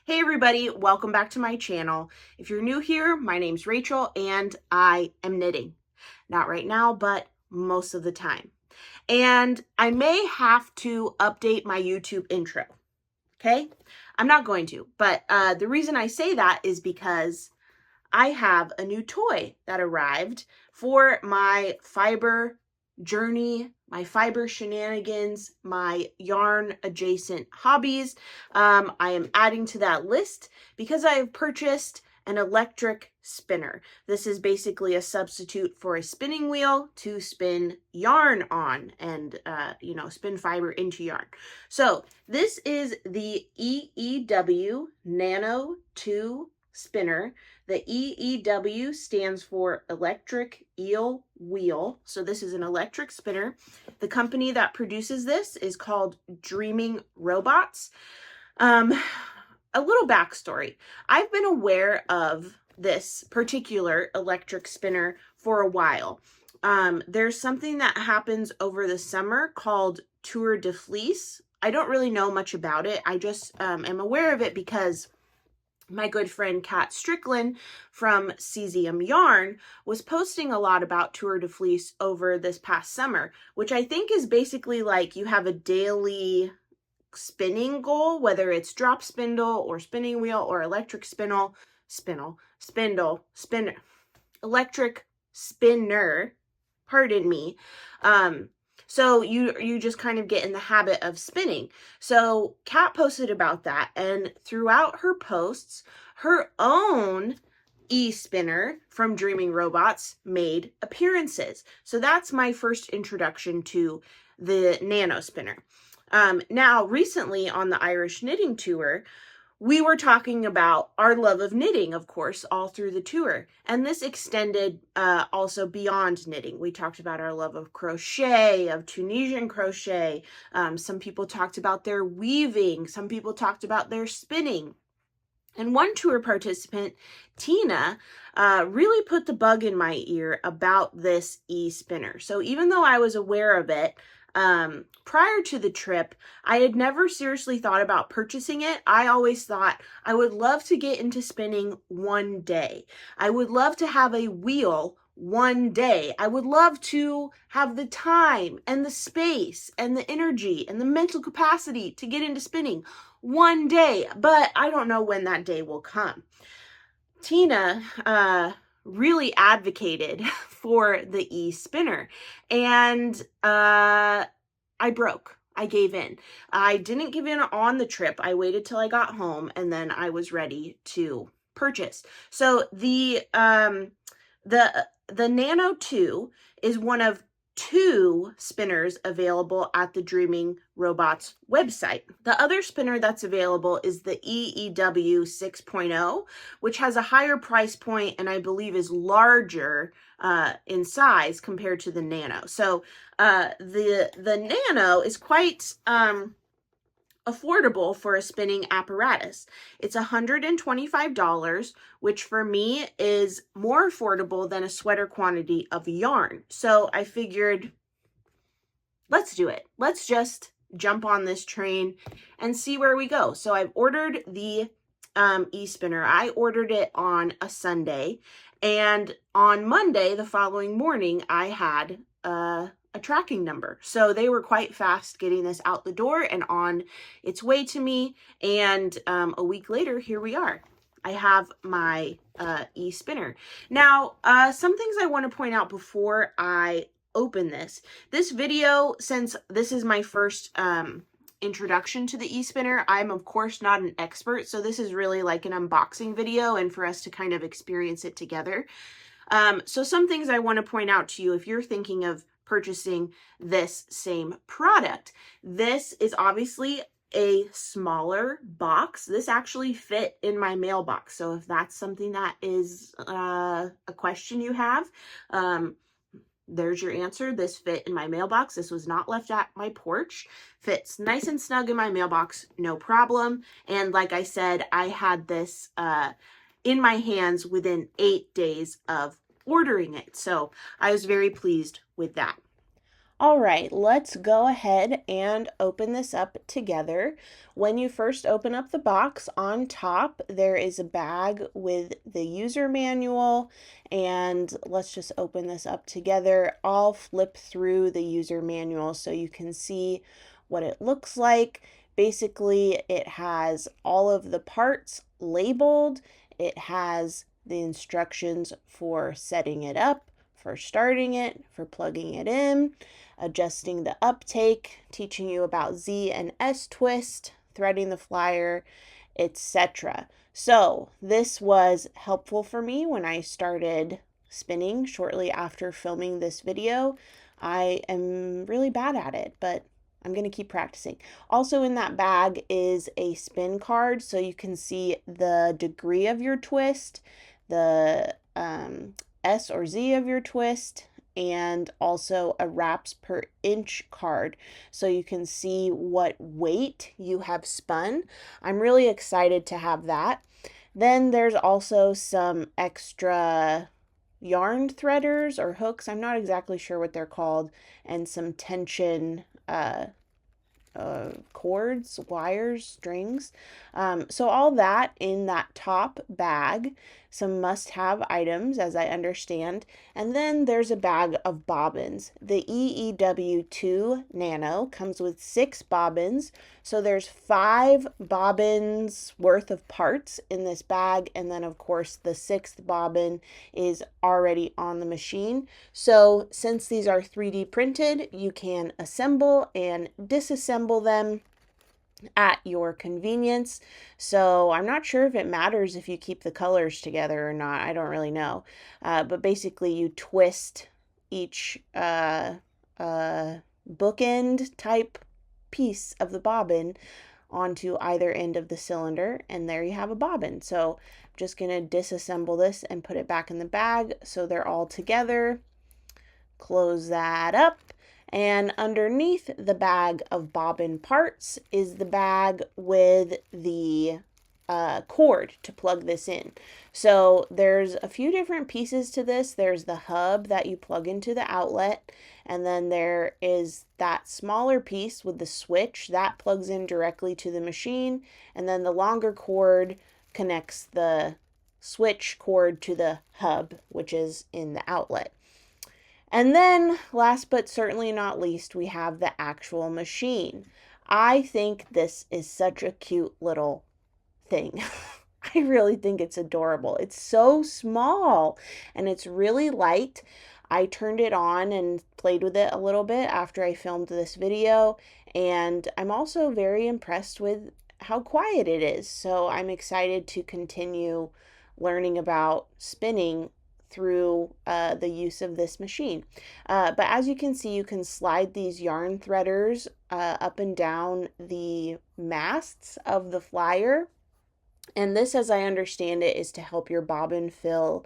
Hey everybody, welcome back to my channel. If you're new here, my name's Rachel and I am knitting. Not right now, but most of the time. And I may have to update my YouTube intro, okay? I'm not going to, but the reason I say that is because I have a new toy that arrived for my fiber journey, my fiber shenanigans, my yarn adjacent hobbies. I am adding to that list because I have purchased an electric spinner. This is basically a substitute for a spinning wheel to spin yarn on and, spin fiber into yarn. So this is the EEW Nano 2 spinner. The EEW stands for electric eel wheel. So this is an electric spinner. The company that produces this is called Dreaming Robots. A little backstory. I've been aware of this particular electric spinner for a while. There's something that happens over the summer called Tour de Fleece. I don't really know much about it. I just am aware of it because my good friend Kat Strickland from Cesium Yarn was posting a lot about Tour de Fleece over this past summer, which I think is basically like you have a daily spinning goal, whether it's drop spindle or spinning wheel or electric spindle, electric spinner, pardon me. So you just kind of get in the habit of spinning. So Kat posted about that, and throughout her posts, her own e-spinner from Dreaming Robots made appearances. So that's my first introduction to the Nano spinner. Now, recently on the Irish Knitting Tour, we were talking about our love of knitting, of course, all through the tour. And this extended also beyond knitting. We talked about our love of crochet, of Tunisian crochet. Some people talked about their weaving. Some people talked about their spinning. And one tour participant, Tina, really put the bug in my ear about this e-spinner. So even though I was aware of it, prior to the trip, I had never seriously thought about purchasing it. I always thought I would love to get into spinning one day. I would love to have a wheel one day. I would love to have the time and the space and the energy and the mental capacity to get into spinning one day, but I don't know when that day will come. Tina, really advocated for the e-spinner, and I broke. I gave in. I didn't give in on the trip. I waited till I got home, and then I was ready to purchase. So the Nano 2 is one of 2 spinners available at the Dreaming Robots website. The other spinner that's available is the EEW 6.0, which has a higher price point and I believe is larger in size compared to the Nano. So the Nano is quite affordable for a spinning apparatus. It's $125, which for me is more affordable than a sweater quantity of yarn. So I figured, let's do it. Let's just jump on this train and see where we go. So I've ordered the e-spinner. I ordered it on a Sunday, and on Monday, the following morning, I had a tracking number. So they were quite fast getting this out the door and on its way to me. And a week later, here we are. I have my e-spinner. Now, some things I want to point out before I open this. This video, since this is my first introduction to the e-spinner, I'm of course not an expert. So this is really like an unboxing video and for us to kind of experience it together. So some things I want to point out to you if you're thinking of purchasing this same product. This is obviously a smaller box. This actually fit in my mailbox. So if that's something that is a question you have, there's your answer. This fit in my mailbox. This was not left at my porch. Fits nice and snug in my mailbox, no problem. And like I said, I had this in my hands within 8 days of ordering it. So I was very pleased with that. All right, let's go ahead and open this up together. When you first open up the box, on top there is a bag with the user manual, and let's just open this up together. I'll flip through the user manual so you can see what it looks like. Basically, it has all of the parts labeled. It has the instructions for setting it up, for starting it, for plugging it in, adjusting the uptake, teaching you about Z and S twist, threading the flyer, etc. So this was helpful for me when I started spinning shortly after filming this video. I am really bad at it, but I'm going to keep practicing. Also in that bag is a spin card so you can see the degree of your twist, the S or Z of your twist, and also a wraps per inch card so you can see what weight you have spun. I'm really excited to have that. Then there's also some extra yarn threaders or hooks. I'm not exactly sure what they're called, and some tension cords, wires, strings. So all that in that top bag, some must-have items as I understand. And then there's a bag of bobbins. The EEW Nano comes with 6 bobbins. So there's 5 bobbins worth of parts in this bag. And then of course the 6th bobbin is already on the machine. So since these are 3D printed, you can assemble and disassemble them at your convenience. So I'm not sure if it matters if you keep the colors together or not. I don't really know. But basically you twist each bookend type piece of the bobbin onto either end of the cylinder, and there you have a bobbin. So I'm just going to disassemble this and put it back in the bag so they're all together. Close that up. And underneath the bag of bobbin parts is the bag with the cord to plug this in. So there's a few different pieces to this. There's the hub that you plug into the outlet, and then there is that smaller piece with the switch that plugs in directly to the machine, and then the longer cord connects the switch cord to the hub, which is in the outlet. And then, last but certainly not least, we have the actual machine. I think this is such a cute little thing. I really think it's adorable. It's so small and it's really light. I turned it on and played with it a little bit after I filmed this video, and I'm also very impressed with how quiet it is. So I'm excited to continue learning about spinning through the use of this machine. But as you can see, you can slide these yarn threaders up and down the masts of the flyer. And this, as I understand it, is to help your bobbin fill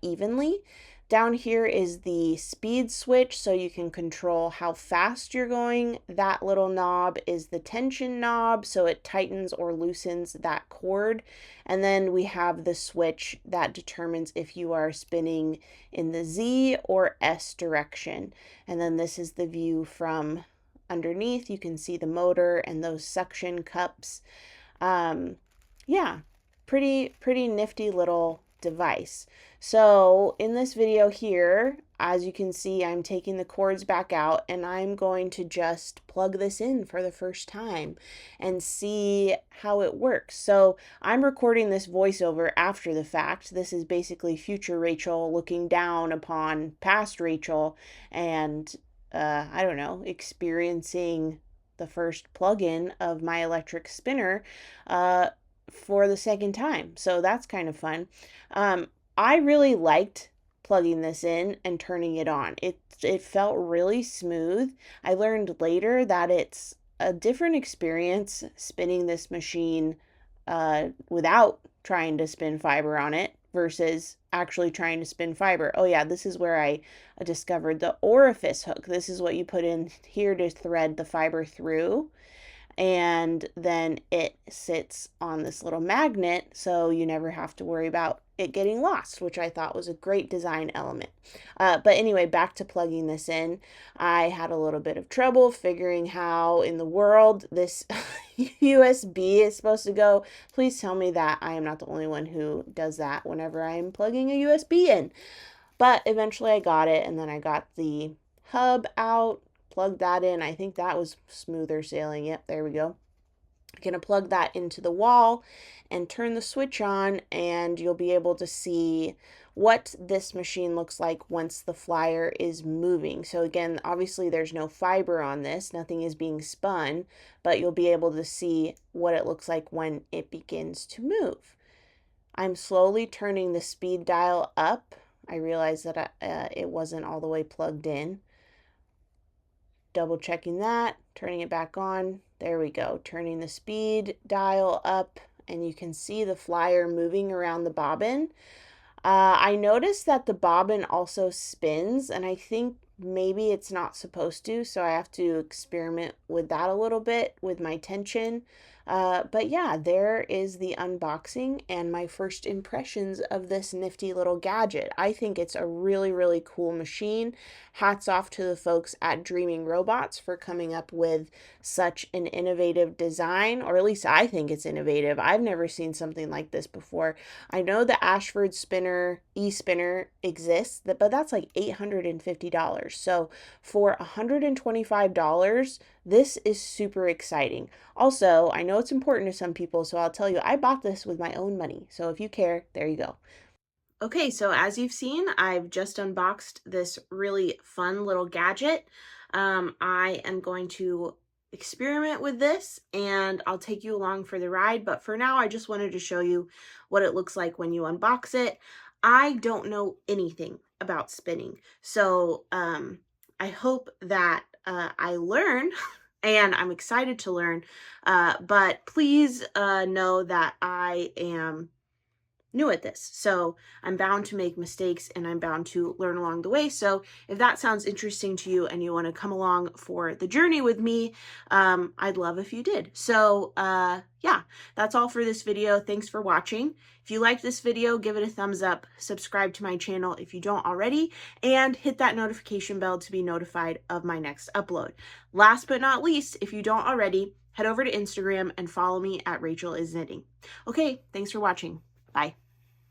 evenly. Down here is the speed switch, so you can control how fast you're going. That little knob is the tension knob, so it tightens or loosens that cord. And then we have the switch that determines if you are spinning in the Z or S direction. And then this is the view from underneath. You can see the motor and those suction cups. Yeah, pretty nifty little device. So in this video here, as you can see, I'm taking the cords back out and I'm going to just plug this in for the first time and see how it works. So I'm recording this voiceover after the fact. This is basically future Rachel looking down upon past Rachel and I don't know, experiencing the first plug-in of my electric spinner for the second time. So that's kind of fun. I really liked plugging this in and turning it on. It felt really smooth. I learned later that it's a different experience spinning this machine without trying to spin fiber on it versus actually trying to spin fiber. Oh yeah, this is where I discovered the orifice hook. This is what you put in here to thread the fiber through. and then it sits on this little magnet, so you never have to worry about it getting lost, which I thought was a great design element. But anyway, back to plugging this in. I had a little bit of trouble figuring how in the world this USB is supposed to go. Please tell me that I am not the only one who does that whenever I'm plugging a USB in. But eventually I got it, and then I got the hub out, plugged that in. I think that was smoother sailing. Yep, there we go. I'm going to plug that into the wall and turn the switch on, and you'll be able to see what this machine looks like once the flyer is moving. So again, obviously there's no fiber on this, nothing is being spun, but you'll be able to see what it looks like when it begins to move. I'm slowly turning the speed dial up. I realized that it wasn't all the way plugged in. Double checking that, turning it back on. There we go, turning the speed dial up, and you can see the flyer moving around the bobbin. I noticed that the bobbin also spins, and I think maybe it's not supposed to, so I have to experiment with that a little bit with my tension. But yeah, there is the unboxing and my first impressions of this nifty little gadget. I think it's a really, really cool machine. Hats off to the folks at Dreaming Robots for coming up with such an innovative design, or at least I think it's innovative. I've never seen something like this before. I know the Ashford spinner, e-spinner exists, but that's like $850. So for $125, this is super exciting. Also, I know it's important to some people, so I'll tell you, I bought this with my own money. So if you care, there you go. Okay, so as you've seen, I've just unboxed this really fun little gadget. I am going to experiment with this, and I'll take you along for the ride. But for now, I just wanted to show you what it looks like when you unbox it. I don't know anything about spinning, so I hope that I learn and I'm excited to learn, but please know that I am new at this. So I'm bound to make mistakes, and I'm bound to learn along the way. So if that sounds interesting to you and you want to come along for the journey with me, I'd love if you did. So yeah, that's all for this video. Thanks for watching. If you liked this video, give it a thumbs up, subscribe to my channel if you don't already, and hit that notification bell to be notified of my next upload. Last but not least, if you don't already, head over to Instagram and follow me at Rachel is Knitting. Okay, thanks for watching. Bye.